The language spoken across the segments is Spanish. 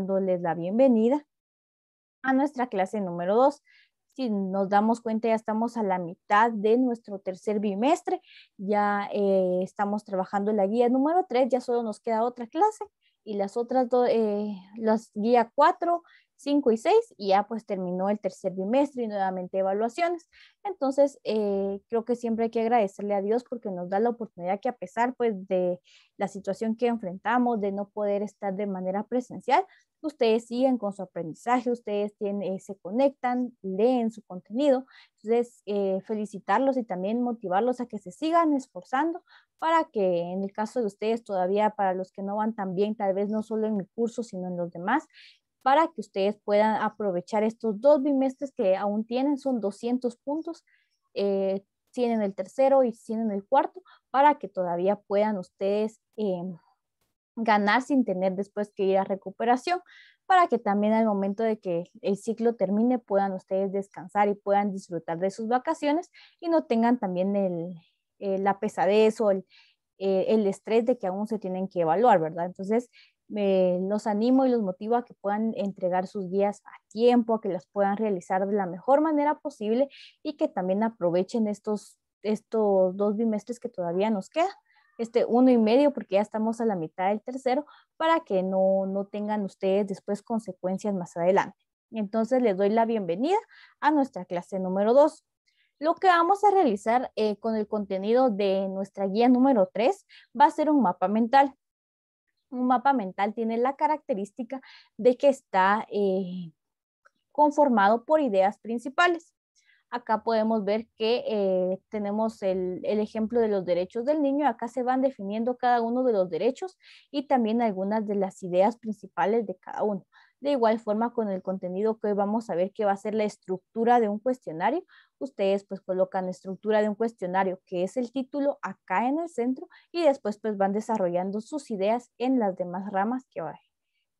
dándoles la bienvenida a nuestra clase número 2. Si nos damos cuenta, ya estamos a la mitad de nuestro tercer bimestre, ya estamos trabajando la guía número 3, ya solo nos queda otra clase y las otras dos, las guía 4, 5 y 6, y ya pues terminó el tercer bimestre y nuevamente evaluaciones. Entonces, creo que siempre hay que agradecerle a Dios porque nos da la oportunidad que, a pesar pues de la situación que enfrentamos, de no poder estar de manera presencial, ustedes siguen con su aprendizaje, ustedes se conectan, leen su contenido. Entonces, felicitarlos y también motivarlos a que se sigan esforzando para que, en el caso de ustedes todavía, para los que no van tan bien, tal vez no solo en mi curso, sino en los demás, para que ustedes puedan aprovechar estos 2 bimestres que aún tienen, son 200 puntos, tienen el tercero y tienen el cuarto, para que todavía puedan ustedes ganar sin tener después que ir a recuperación, para que también al momento de que el ciclo termine puedan ustedes descansar y puedan disfrutar de sus vacaciones y no tengan también la pesadez o el estrés de que aún se tienen que evaluar, ¿verdad? Entonces, los animo y los motivo a que puedan entregar sus guías a tiempo, a que las puedan realizar de la mejor manera posible y que también aprovechen estos 2 bimestres que todavía nos quedan, 1 y medio, porque ya estamos a la mitad del tercero, para que no tengan ustedes después consecuencias más adelante. Entonces, les doy la bienvenida a nuestra clase número 2. Lo que vamos a realizar con el contenido de nuestra guía número 3 va a ser un mapa mental. Un mapa mental tiene la característica de que está conformado por ideas principales. Acá podemos ver que tenemos el ejemplo de los derechos del niño. Acá se van definiendo cada uno de los derechos y también algunas de las ideas principales de cada uno. De igual forma, con el contenido que hoy vamos a ver, que va a ser la estructura de un cuestionario, ustedes pues colocan estructura de un cuestionario, que es el título, acá en el centro, y después pues van desarrollando sus ideas en las demás ramas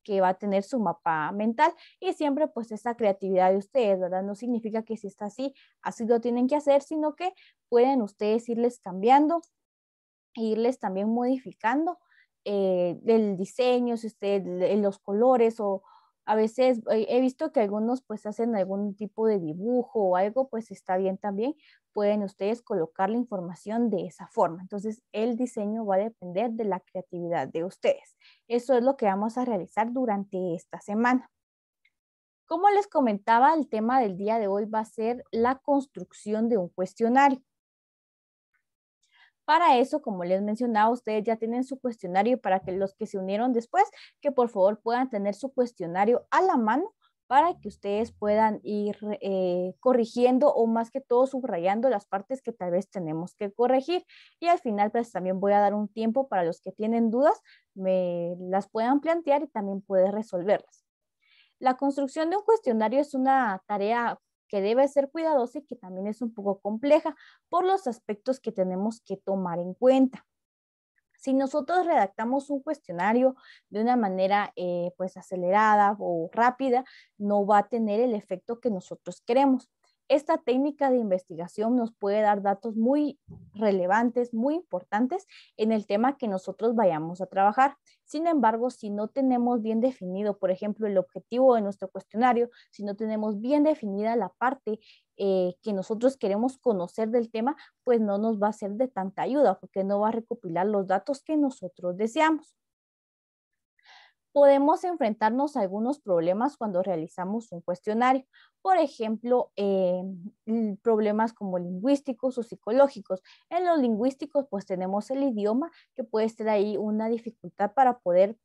que va a tener su mapa mental, y siempre pues esa creatividad de ustedes, ¿verdad? No significa que si está así, así lo tienen que hacer, sino que pueden ustedes irles cambiando e irles también modificando el diseño, si ustedes, los colores, o a veces he visto que algunos pues hacen algún tipo de dibujo o algo, pues está bien también, pueden ustedes colocar la información de esa forma. Entonces el diseño va a depender de la creatividad de ustedes. Eso es lo que vamos a realizar durante esta semana. Como les comentaba, el tema del día de hoy va a ser la construcción de un cuestionario. Para eso, como les mencionaba, ustedes ya tienen su cuestionario, para que los que se unieron después, que por favor puedan tener su cuestionario a la mano para que ustedes puedan ir corrigiendo, o más que todo subrayando las partes que tal vez tenemos que corregir. Y al final pues también voy a dar un tiempo para los que tienen dudas, me las puedan plantear y también pueden resolverlas. La construcción de un cuestionario es una tarea que debe ser cuidadosa y que también es un poco compleja por los aspectos que tenemos que tomar en cuenta. Si nosotros redactamos un cuestionario de una manera pues acelerada o rápida, no va a tener el efecto que nosotros queremos. Esta técnica de investigación nos puede dar datos muy relevantes, muy importantes en el tema que nosotros vayamos a trabajar. Sin embargo, si no tenemos bien definido, por ejemplo, el objetivo de nuestro cuestionario, si no tenemos bien definida la parte que nosotros queremos conocer del tema, pues no nos va a ser de tanta ayuda, porque no va a recopilar los datos que nosotros deseamos. Podemos enfrentarnos a algunos problemas cuando realizamos un cuestionario. Por ejemplo, problemas como lingüísticos o psicológicos. En los lingüísticos, pues tenemos el idioma, que puede ser ahí una dificultad para poder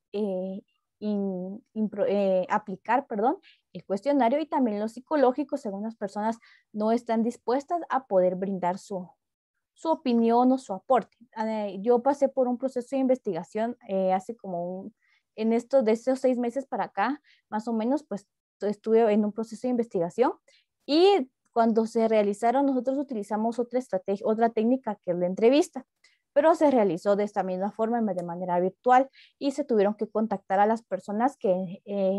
aplicar, perdón, el cuestionario. Y también los psicológicos, algunas personas no están dispuestas a poder brindar su opinión o su aporte. Yo pasé por un proceso de investigación hace como de estos 6 meses para acá, más o menos, pues estuve en un proceso de investigación, y cuando se realizaron, nosotros utilizamos otra estrategia, otra técnica, que es la entrevista, pero se realizó de esta misma forma, de manera virtual, y se tuvieron que contactar a las personas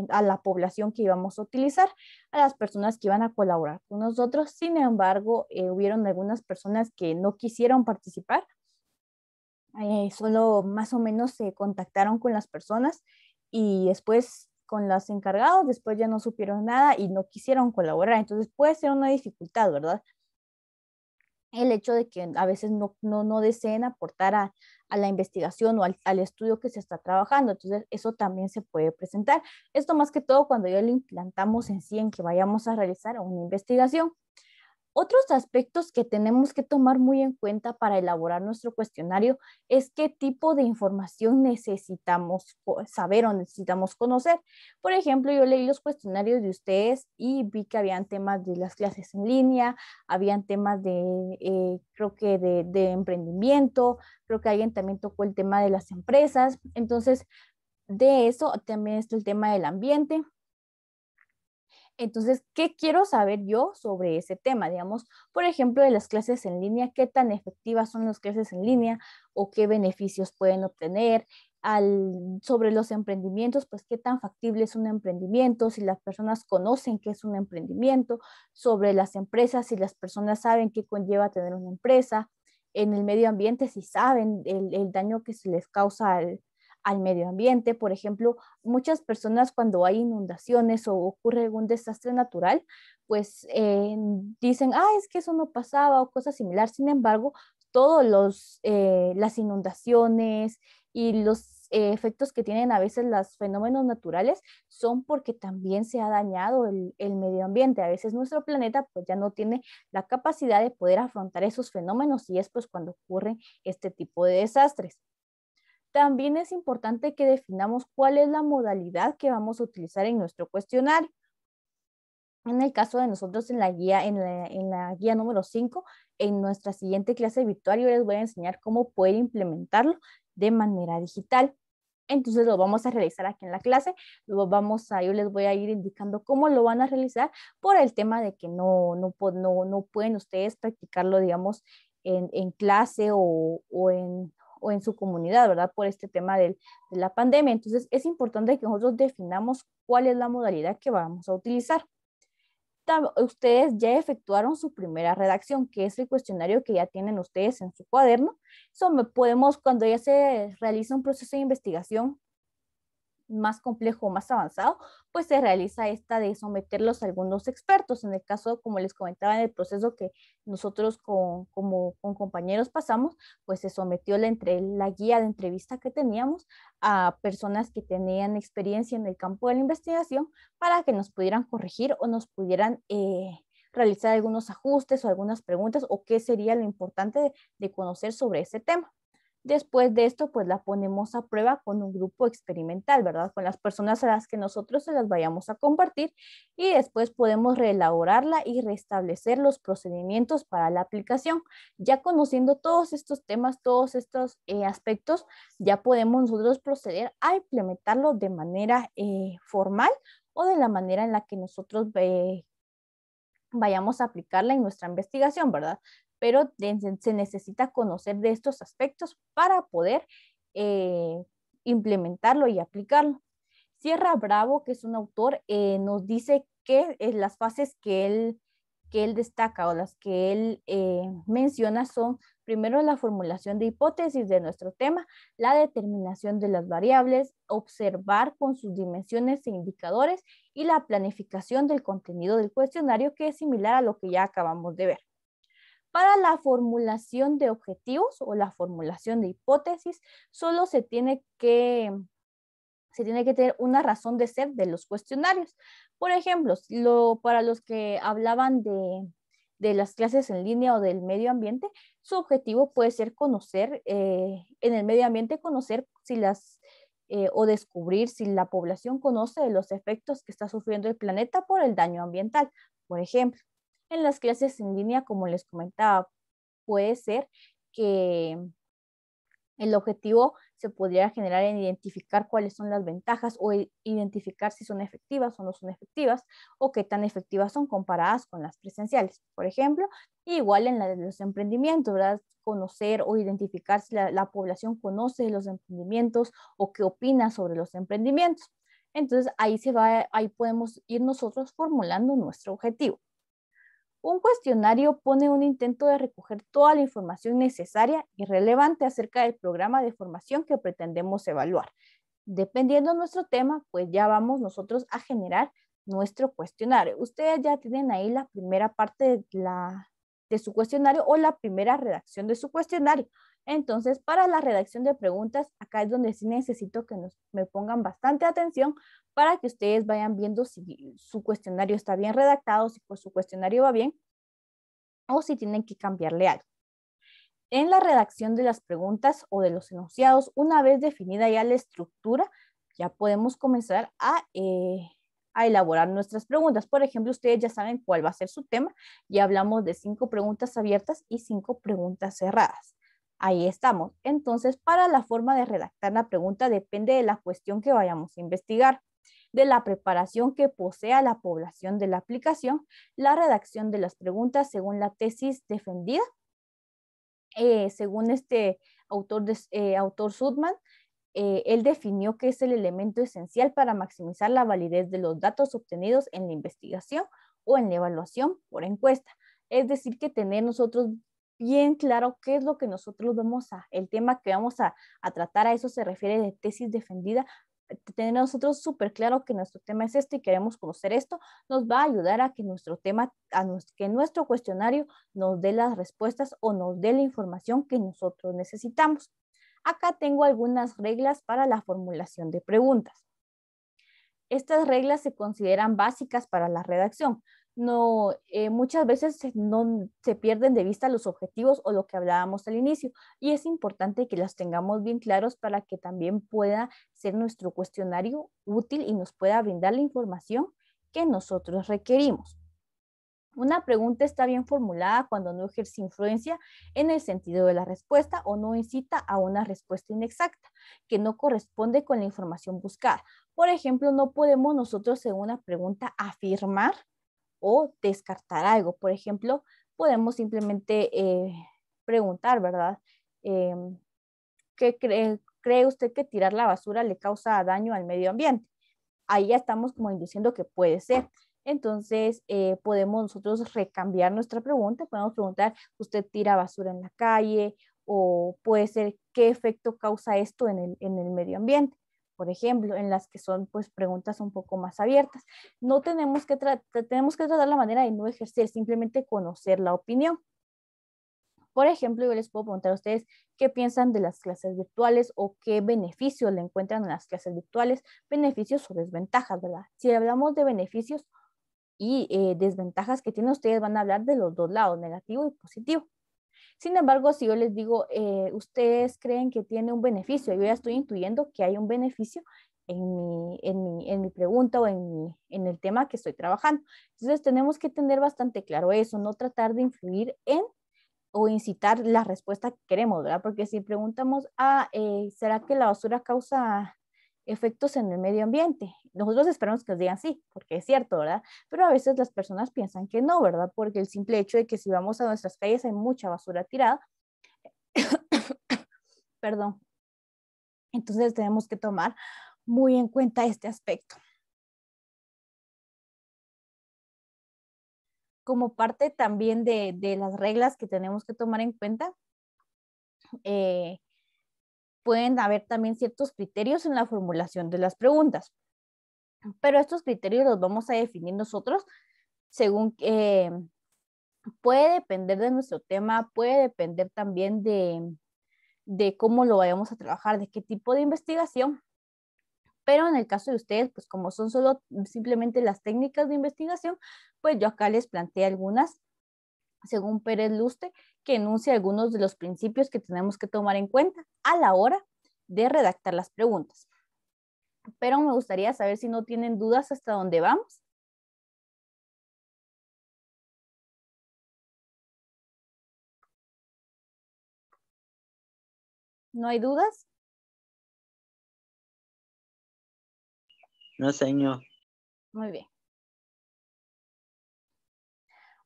a la población que íbamos a utilizar, a las personas que iban a colaborar con nosotros. Sin embargo, hubieron algunas personas que no quisieron participar, solo más o menos se contactaron con las personas y después con los encargados, después ya no supieron nada y no quisieron colaborar. Entonces puede ser una dificultad, ¿verdad? El hecho de que a veces no deseen aportar a la investigación o al estudio que se está trabajando. Entonces, eso también se puede presentar. Esto más que todo cuando ya lo implantamos en sí, en que vayamos a realizar una investigación. Otros aspectos que tenemos que tomar muy en cuenta para elaborar nuestro cuestionario es qué tipo de información necesitamos saber o necesitamos conocer. Por ejemplo, yo leí los cuestionarios de ustedes y vi que habían temas de las clases en línea, habían temas creo que de emprendimiento, creo que alguien también tocó el tema de las empresas. Entonces, de eso también está el tema del ambiente. Entonces, ¿qué quiero saber yo sobre ese tema? Digamos, por ejemplo, de las clases en línea, ¿qué tan efectivas son las clases en línea o qué beneficios pueden obtener? Sobre los emprendimientos, pues qué tan factible es un emprendimiento, si las personas conocen qué es un emprendimiento, sobre las empresas, si las personas saben qué conlleva tener una empresa, en el medio ambiente, si saben el daño que se les causa al medio ambiente. Por ejemplo, muchas personas cuando hay inundaciones o ocurre algún desastre natural, pues dicen, ah, es que eso no pasaba o cosas similares. Sin embargo, las inundaciones y los efectos que tienen a veces los fenómenos naturales son porque también se ha dañado el medio ambiente. A veces nuestro planeta pues ya no tiene la capacidad de poder afrontar esos fenómenos y es pues cuando ocurren este tipo de desastres. También es importante que definamos cuál es la modalidad que vamos a utilizar en nuestro cuestionario. En el caso de nosotros en la guía número 5, en nuestra siguiente clase virtual, yo les voy a enseñar cómo poder implementarlo de manera digital. Entonces lo vamos a realizar aquí en la clase, yo les voy a ir indicando cómo lo van a realizar por el tema de que no pueden ustedes practicarlo, digamos, en clase o en su comunidad, ¿verdad? Por este tema de la pandemia. Entonces es importante que nosotros definamos cuál es la modalidad que vamos a utilizar. Ustedes ya efectuaron su primera redacción, que es el cuestionario que ya tienen ustedes en su cuaderno. Cuando ya se realiza un proceso de investigación más complejo, más avanzado, pues se realiza esta de someterlos a algunos expertos. En el caso, como les comentaba, en el proceso que nosotros con compañeros pasamos, pues se sometió la guía de entrevista que teníamos a personas que tenían experiencia en el campo de la investigación para que nos pudieran corregir o nos pudieran realizar algunos ajustes o algunas preguntas o qué sería lo importante de conocer sobre ese tema. Después de esto, pues la ponemos a prueba con un grupo experimental, ¿verdad? Con las personas a las que nosotros se las vayamos a compartir y después podemos reelaborarla y restablecer los procedimientos para la aplicación. Ya conociendo todos estos temas, todos estos aspectos, ya podemos nosotros proceder a implementarlo de manera formal o de la manera en la que nosotros vayamos a aplicarla en nuestra investigación, ¿verdad? Pero se necesita conocer de estos aspectos para poder eh, implementarlo y aplicarlo. Sierra Bravo, que es un autor, nos dice que las fases que él destaca o las que él menciona son primero la formulación de hipótesis de nuestro tema, la determinación de las variables, observar con sus dimensiones e indicadores y la planificación del contenido del cuestionario, que es similar a lo que ya acabamos de ver. Para la formulación de objetivos o la formulación de hipótesis, solo se tiene que tener una razón de ser de los cuestionarios. Por ejemplo, para los que hablaban de las clases en línea o del medio ambiente, su objetivo puede ser conocer, en el medio ambiente, conocer si o descubrir si la población conoce de los efectos que está sufriendo el planeta por el daño ambiental. Por ejemplo, en las clases en línea, como les comentaba, puede ser que el objetivo se podría generar en identificar cuáles son las ventajas o identificar si son efectivas o no son efectivas o qué tan efectivas son comparadas con las presenciales, por ejemplo. Igual en la de los emprendimientos, ¿verdad? Conocer o identificar si la población conoce los emprendimientos o qué opina sobre los emprendimientos. Entonces ahí podemos ir nosotros formulando nuestro objetivo. Un cuestionario pone un intento de recoger toda la información necesaria y relevante acerca del programa de formación que pretendemos evaluar. Dependiendo de nuestro tema, pues ya vamos nosotros a generar nuestro cuestionario. Ustedes ya tienen ahí la primera parte de su cuestionario o la primera redacción de su cuestionario. Entonces, para la redacción de preguntas, acá es donde sí necesito que me pongan bastante atención para que ustedes vayan viendo si su cuestionario está bien redactado, si pues su cuestionario va bien o si tienen que cambiarle algo. En la redacción de las preguntas o de los enunciados, una vez definida ya la estructura, ya podemos comenzar a elaborar nuestras preguntas. Por ejemplo, ustedes ya saben cuál va a ser su tema. Ya hablamos de 5 preguntas abiertas y 5 preguntas cerradas. Ahí estamos. Entonces, para la forma de redactar la pregunta depende de la cuestión que vayamos a investigar, de la preparación que posea la población de la aplicación, la redacción de las preguntas según la tesis defendida según este autor Sudman, él definió que es el elemento esencial para maximizar la validez de los datos obtenidos en la investigación o en la evaluación por encuesta. Es decir, que tener nosotros bien claro qué es lo que nosotros el tema que vamos a tratar, a eso se refiere de tesis defendida, tener nosotros súper claro que nuestro tema es este y queremos conocer esto, nos va a ayudar a que nuestro tema, que nuestro cuestionario nos dé las respuestas o nos dé la información que nosotros necesitamos. Acá tengo algunas reglas para la formulación de preguntas. Estas reglas se consideran básicas para la redacción. No, muchas veces no se pierden de vista los objetivos o lo que hablábamos al inicio y es importante que las tengamos bien claros para que también pueda ser nuestro cuestionario útil y nos pueda brindar la información que nosotros requerimos. Una pregunta está bien formulada cuando no ejerce influencia en el sentido de la respuesta o no incita a una respuesta inexacta, que no corresponde con la información buscada. Por ejemplo, no podemos nosotros en una pregunta afirmar o descartar algo. Por ejemplo, podemos simplemente preguntar, ¿verdad? Eh, ¿Qué cree usted que tirar la basura le causa daño al medio ambiente? Ahí ya estamos como induciendo que puede ser. Entonces, podemos nosotros recambiar nuestra pregunta, podemos preguntar, ¿usted tira basura en la calle? O puede ser, ¿qué efecto causa esto en el medio ambiente? Por ejemplo, en las que son pues preguntas un poco más abiertas. No tenemos que tratar la manera de no ejercer, simplemente conocer la opinión. Por ejemplo, yo les puedo preguntar a ustedes qué piensan de las clases virtuales o qué beneficios le encuentran en las clases virtuales, beneficios o desventajas, ¿verdad? Si hablamos de beneficios y desventajas que tienen, ustedes van a hablar de los dos lados, negativo y positivo. Sin embargo, si yo les digo, ustedes creen que tiene un beneficio, yo ya estoy intuyendo que hay un beneficio en mi pregunta o en el tema que estoy trabajando. Entonces, tenemos que tener bastante claro eso, no tratar de influir en o incitar la respuesta que queremos, ¿verdad? Porque si preguntamos, ¿será que la basura causa efectos en el medio ambiente? Nosotros esperamos que nos digan sí, porque es cierto, ¿verdad? Pero a veces las personas piensan que no, ¿verdad? Porque el simple hecho de que si vamos a nuestras calles hay mucha basura tirada, perdón, entonces tenemos que tomar muy en cuenta este aspecto. Como parte también de las reglas que tenemos que tomar en cuenta, eh, pueden haber también ciertos criterios en la formulación de las preguntas, pero estos criterios los vamos a definir nosotros según puede depender de nuestro tema, puede depender también de cómo lo vayamos a trabajar, de qué tipo de investigación, pero en el caso de ustedes, pues como son solo simplemente las técnicas de investigación, pues yo acá les planteé algunas, según Pérez Luste, que enuncia algunos de los principios que tenemos que tomar en cuenta a la hora de redactar las preguntas. Pero me gustaría saber si no tienen dudas hasta dónde vamos. ¿No hay dudas? No, señor. Muy bien.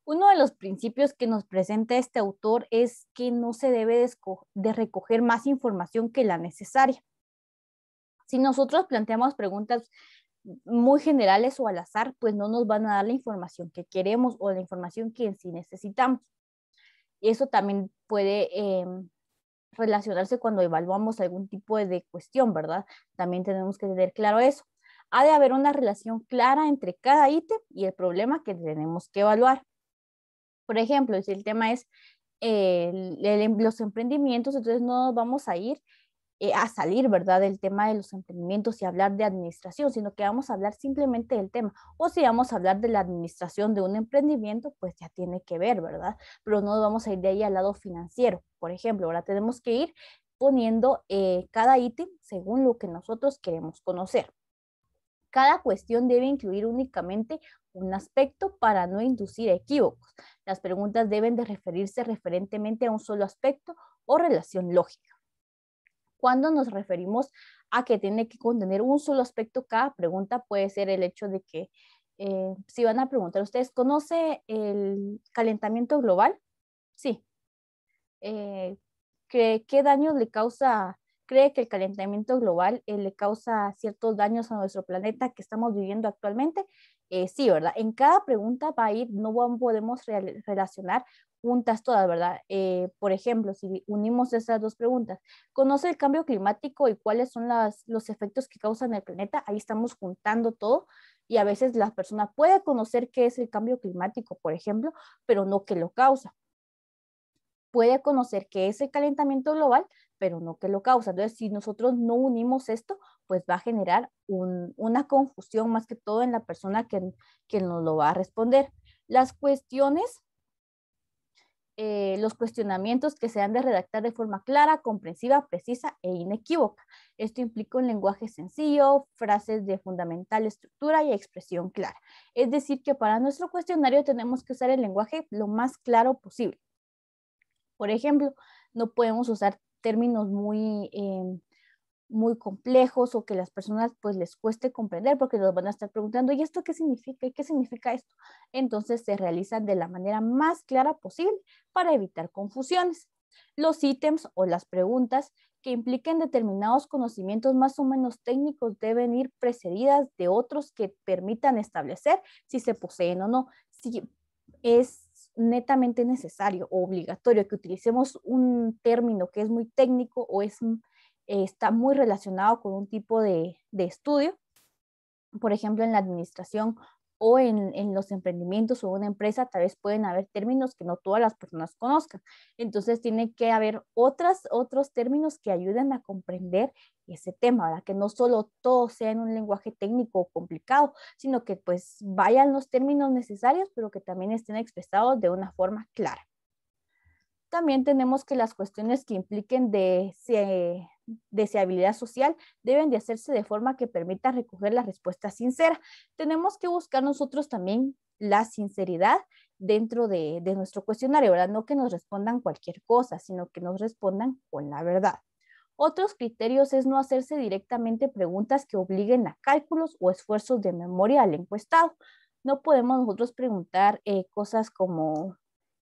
Uno de los principios que nos presenta este autor es que no se debe de recoger más información que la necesaria. Si nosotros planteamos preguntas muy generales o al azar, pues no nos van a dar la información que queremos o la información que en sí necesitamos. Y eso también puede relacionarse cuando evaluamos algún tipo de cuestión, ¿verdad? También tenemos que tener claro eso. Ha de haber una relación clara entre cada ítem y el problema que tenemos que evaluar. Por ejemplo, si el tema es los emprendimientos, entonces no nos vamos a ir a salir, ¿verdad?, del tema de los emprendimientos y hablar de administración, sino que vamos a hablar simplemente del tema. O si vamos a hablar de la administración de un emprendimiento, pues ya tiene que ver, ¿verdad? Pero no vamos a ir de ahí al lado financiero, por ejemplo. Ahora tenemos que ir poniendo cada ítem según lo que nosotros queremos conocer. Cada cuestión debe incluir únicamente un aspecto para no inducir equívocos. Las preguntas deben de referirse referentemente a un solo aspecto o relación lógica. Cuando nos referimos a que tiene que contener un solo aspecto, cada pregunta puede ser el hecho de que si van a preguntar, ¿ustedes conocen el calentamiento global? Sí. ¿Qué daños le causa? ¿Cree que el calentamiento global le causa ciertos daños a nuestro planeta que estamos viviendo actualmente? Sí, ¿verdad? En cada pregunta va a ir, no podemos relacionar juntas todas, ¿verdad? Por ejemplo, si unimos esas dos preguntas, ¿conoce el cambio climático y cuáles son los efectos que causan el planeta? Ahí estamos juntando todo y a veces la persona puede conocer qué es el cambio climático, por ejemplo, pero no qué lo causa. Puede conocer qué es el calentamiento global, pero no qué lo causa. Entonces, si nosotros no unimos esto, pues va a generar una confusión más que todo en la persona que nos lo va a responder. Las cuestiones, los cuestionamientos que se han de redactar de forma clara, comprensiva, precisa e inequívoca. Esto implica un lenguaje sencillo, frases de fundamental estructura y expresión clara. Es decir, que para nuestro cuestionario tenemos que usar el lenguaje lo más claro posible. Por ejemplo, no podemos usar términos muy complejos o que las personas pues les cueste comprender porque nos van a estar preguntando, ¿y esto qué significa? ¿Y qué significa esto? Entonces se realizan de la manera más clara posible para evitar confusiones. Los ítems o las preguntas que impliquen determinados conocimientos más o menos técnicos deben ir precedidas de otros que permitan establecer si se poseen o no. Si es netamente necesario o obligatorio que utilicemos un término que es muy técnico o está muy relacionado con un tipo de estudio, por ejemplo, en la administración o en los emprendimientos o una empresa, tal vez pueden haber términos que no todas las personas conozcan. Entonces, tiene que haber otros términos que ayuden a comprender ese tema, ¿verdad? Que no solo todo sea en un lenguaje técnico o complicado, sino que pues vayan los términos necesarios, pero que también estén expresados de una forma clara. También tenemos que las cuestiones que impliquen deseabilidad social deben de hacerse de forma que permita recoger la respuesta sincera. Tenemos que buscar nosotros también la sinceridad dentro de nuestro cuestionario, ¿verdad? No que nos respondan cualquier cosa, sino que nos respondan con la verdad. Otros criterios es no hacerse directamente preguntas que obliguen a cálculos o esfuerzos de memoria al encuestado. No podemos nosotros preguntar cosas como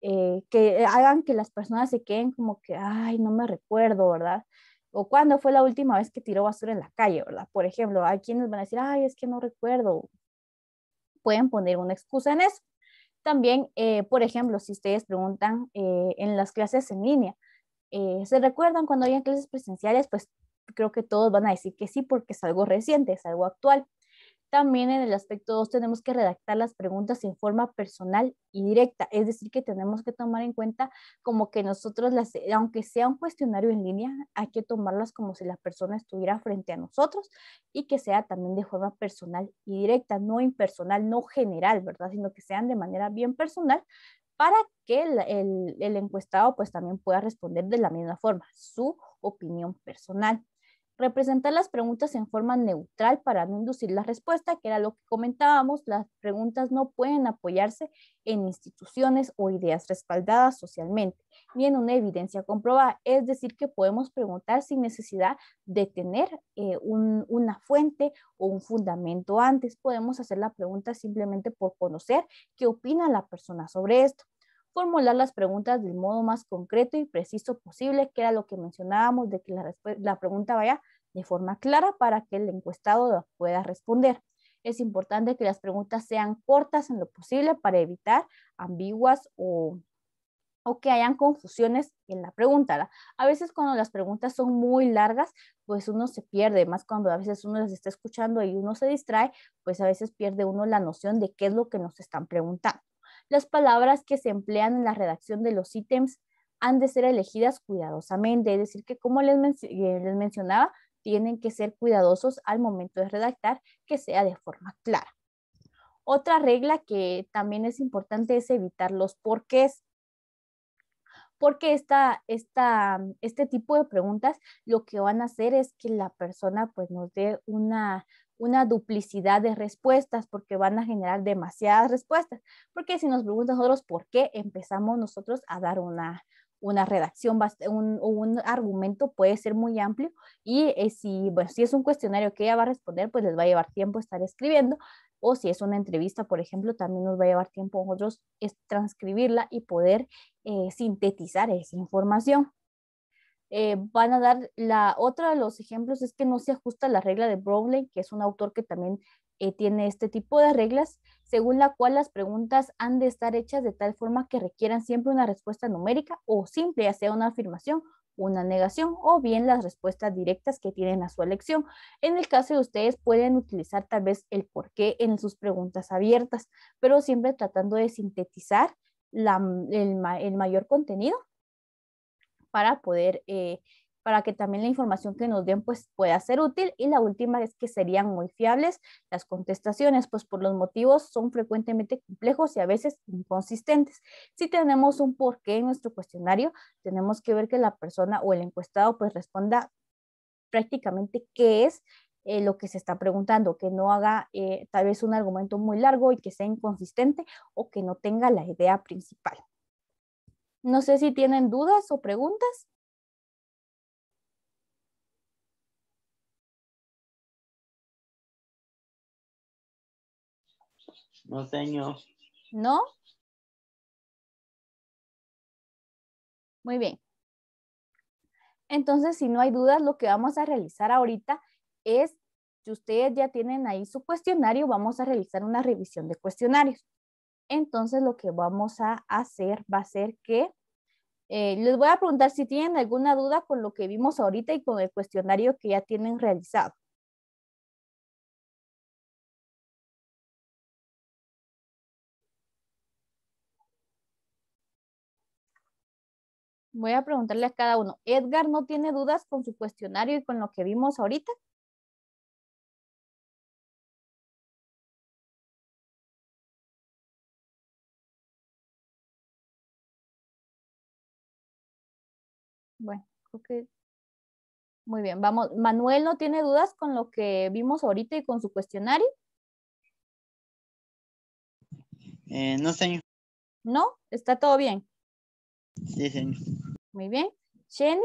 que hagan que las personas se queden como que, ay, no me recuerdo, ¿verdad? O cuándo fue la última vez que tiró basura en la calle, ¿verdad? Por ejemplo, hay quienes van a decir, ay, es que no recuerdo. Pueden poner una excusa en eso. También, por ejemplo, si ustedes preguntan en las clases en línea, ¿se recuerdan cuando había clases presenciales? Pues creo que todos van a decir que sí, porque es algo reciente, es algo actual. También en el aspecto 2 tenemos que redactar las preguntas en forma personal y directa, es decir, que tenemos que tomar en cuenta como que nosotros, aunque sea un cuestionario en línea, hay que tomarlas como si la persona estuviera frente a nosotros y que sea también de forma personal y directa, no impersonal, no general, ¿verdad? Sino que sean de manera bien personal para que el encuestado pues también pueda responder de la misma forma, su opinión personal. Representar las preguntas en forma neutral para no inducir la respuesta, que era lo que comentábamos. Las preguntas no pueden apoyarse en instituciones o ideas respaldadas socialmente, ni en una evidencia comprobada. Es decir, que podemos preguntar sin necesidad de tener una fuente o un fundamento antes. Podemos hacer la pregunta simplemente por conocer qué opina la persona sobre esto. Formular las preguntas del modo más concreto y preciso posible, que era lo que mencionábamos, de que la pregunta vaya de forma clara para que el encuestado pueda responder. Es importante que las preguntas sean cortas en lo posible para evitar ambiguas o o que hayan confusiones en la pregunta, ¿verdad? A veces cuando las preguntas son muy largas, pues uno se pierde, más cuando a veces uno las está escuchando y uno se distrae, pues a veces pierde uno la noción de qué es lo que nos están preguntando. Las palabras que se emplean en la redacción de los ítems han de ser elegidas cuidadosamente, es decir, que como les mencionaba, tienen que ser cuidadosos al momento de redactar, que sea de forma clara. Otra regla que también es importante es evitar los porqués, porque este tipo de preguntas lo que van a hacer es que la persona pues nos dé una duplicidad de respuestas, porque van a generar demasiadas respuestas, porque si nos preguntan nosotros por qué, empezamos nosotros a dar una redacción, un argumento puede ser muy amplio y si es un cuestionario que ella va a responder, pues les va a llevar tiempo estar escribiendo, o si es una entrevista, por ejemplo, también nos va a llevar tiempo a nosotros transcribirla y poder sintetizar esa información. Van a dar otra de los ejemplos es que no se ajusta a la regla de Brownlee, que es un autor que también tiene este tipo de reglas, según la cual las preguntas han de estar hechas de tal forma que requieran siempre una respuesta numérica o simple, ya sea una afirmación, una negación o bien las respuestas directas que tienen a su elección. En el caso de ustedes pueden utilizar tal vez el por qué en sus preguntas abiertas, pero siempre tratando de sintetizar el mayor contenido para para que también la información que nos den pues pueda ser útil. Y la última es que serían muy fiables las contestaciones, pues por los motivos son frecuentemente complejos y a veces inconsistentes. Si tenemos un porqué en nuestro cuestionario, tenemos que ver que la persona o el encuestado pues responda prácticamente qué es lo que se está preguntando, que no haga tal vez un argumento muy largo y que sea inconsistente o que no tenga la idea principal. No sé si tienen dudas o preguntas. No, señor. ¿No? Muy bien. Entonces, si no hay dudas, lo que vamos a realizar ahorita es, si ustedes ya tienen ahí su cuestionario, vamos a realizar una revisión de cuestionarios. Entonces, lo que vamos a hacer va a ser que les voy a preguntar si tienen alguna duda con lo que vimos ahorita y con el cuestionario que ya tienen realizado. Voy a preguntarle a cada uno. ¿Edgar no tiene dudas con su cuestionario y con lo que vimos ahorita? Bueno, creo que muy bien. Vamos, Manuel no tiene dudas con lo que vimos ahorita y con su cuestionario. No, señor. ¿No? ¿Está todo bien? Sí, señor. Muy bien. Jenny,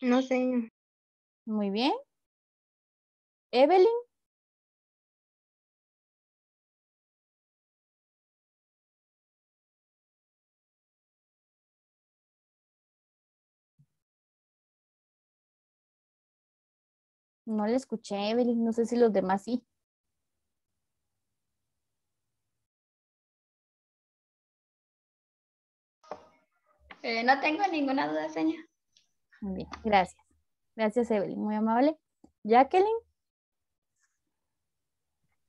No, señor. muy bien. Evelyn, no le escuché, Evelyn, no sé si los demás sí. No tengo ninguna duda, señor. Muy bien, gracias. Gracias, Evelyn, muy amable. Jacqueline,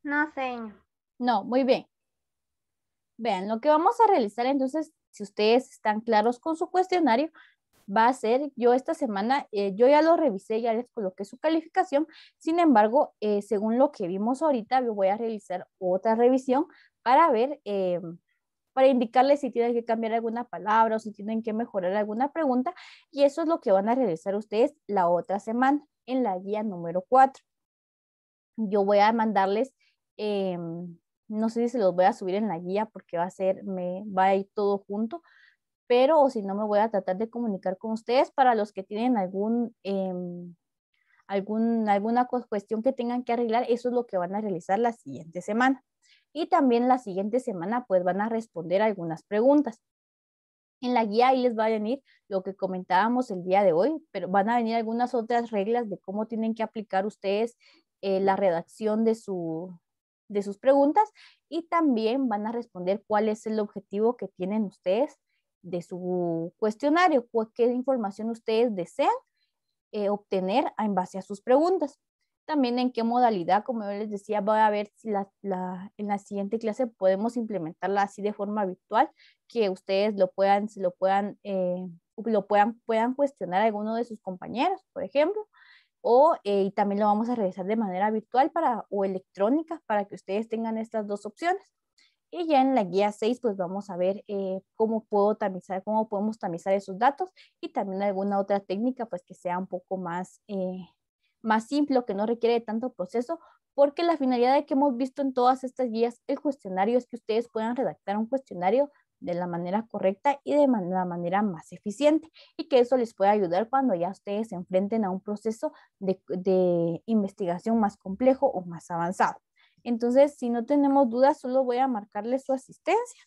No, señor. no, muy bien. Vean, lo que vamos a realizar entonces, si ustedes están claros con su cuestionario, va a ser, yo esta semana, yo ya lo revisé, ya les coloqué su calificación, sin embargo, según lo que vimos ahorita, yo voy a realizar otra revisión para ver, para indicarles si tienen que cambiar alguna palabra o si tienen que mejorar alguna pregunta, y eso es lo que van a realizar ustedes la otra semana en la guía número 4. Yo voy a mandarles, no sé si se los voy a subir en la guía porque va a ir todo junto, pero o si no me voy a tratar de comunicar con ustedes para los que tienen alguna cuestión que tengan que arreglar, eso es lo que van a realizar la siguiente semana. Y también la siguiente semana pues van a responder algunas preguntas. En la guía ahí les va a venir lo que comentábamos el día de hoy, pero van a venir algunas otras reglas de cómo tienen que aplicar ustedes la redacción de sus preguntas y también van a responder cuál es el objetivo que tienen ustedes de su cuestionario, qué información ustedes desean obtener en base a sus preguntas. También en qué modalidad, como yo les decía, voy a ver si en la siguiente clase podemos implementarla así de forma virtual, que ustedes puedan cuestionar a alguno de sus compañeros, por ejemplo, y también lo vamos a realizar de manera virtual o electrónica para que ustedes tengan estas dos opciones. Y ya en la guía 6, pues vamos a ver cómo podemos tamizar esos datos y también alguna otra técnica, pues que sea un poco más simple, que no requiere de tanto proceso, porque la finalidad de que hemos visto en todas estas guías, el cuestionario, es que ustedes puedan redactar un cuestionario de la manera correcta y de la manera más eficiente, y que eso les pueda ayudar cuando ya ustedes se enfrenten a un proceso de investigación más complejo o más avanzado. Entonces, si no tenemos dudas, solo voy a marcarle su asistencia.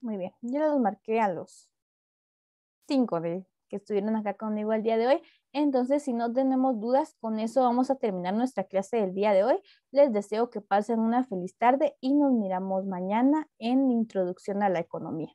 Muy bien, yo los marqué a los 5 que estuvieron acá conmigo el día de hoy. Entonces, si no tenemos dudas, con eso vamos a terminar nuestra clase del día de hoy. Les deseo que pasen una feliz tarde y nos miramos mañana en Introducción a la Economía.